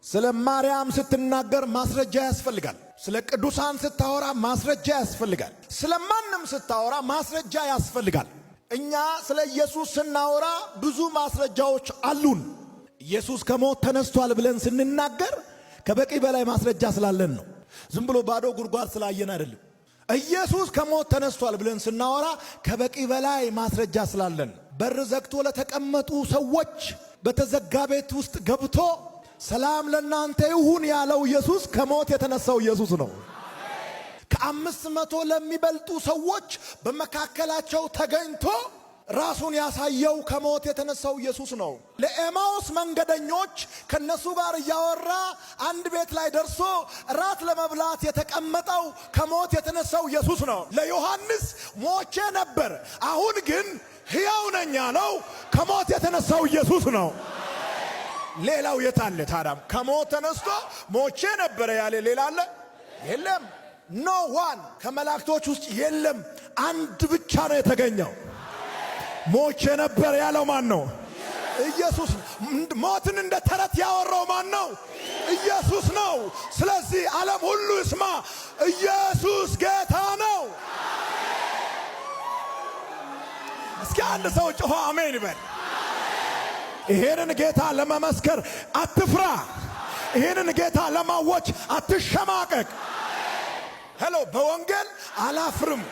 ስለ ማርያም ስትናገር ማስረጃ ያስፈልጋል። ስለ ቅዱሳን ስታወራ ማስረጃ ያስፈልጋል። ስለ ማንም ስታወራ ማስረጃ ያስፈልጋል። እኛ ስለ ኢየሱስ ስናወራ ብዙ ማስረጃዎች አሉን። ኢየሱስ ከሞት ተነስቷል ብለን ስንናገር ከበቂ በላይ ማስረጃ ስላለን ነው። ዝም ብሎ ባዶ ጉድጓድ ስላየን አይደለም። ኢየሱስ ከሞት ተነስቷል ብለን ስናወራ ከበቂ በላይ ማስረጃ ስላለን። በር ዘግቶ ለተቀመጡ ሰዎች በተዘጋ ቤት ውስጥ ገብቶ ሰላም ለእናንተ ይሁን ያለው ኢየሱስ ከሞት የተነሳው ኢየሱስ ነው። ከ500 ለሚበልጡ ሰዎች በመካከላቸው ተገኝቶ ራሱን ያሳየው ከሞት የተነሳው ኢየሱስ ነው። ለኤማውስ መንገደኞች ከነሱ ጋር እያወራ አንድ ቤት ላይ ደርሶ ራት ለመብላት የተቀመጠው ከሞት የተነሳው ኢየሱስ ነው። ለዮሐንስ ሞቼ ነበር አሁን ግን ሕያው ነኝ ያለው ከሞት የተነሳው ኢየሱስ ነው። ሌላው የታለ ታዲያ? ከሞት ተነስቶ ሞቼ ነበር ያለ ሌላ አለ? የለም። ኖ ዋን ከመላእክቶች ውስጥ የለም። አንድ ብቻ ነው የተገኘው። ሞቼ ነበር ያለው ማን ነው? ኢየሱስ። ሞትን እንደ ተረት ያወራው ማን ነው? ኢየሱስ ነው። ስለዚህ ዓለም ሁሉ ይስማ፣ ኢየሱስ ጌታ ነው። እስኪ አንድ ሰው ጮሆ አሜን ይበል። ይሄንን ጌታ ለመመስከር አትፍራ። ይሄንን ጌታ ለማወጅ አትሸማቀቅ። ሄሎ፣ በወንጌል አላፍርም።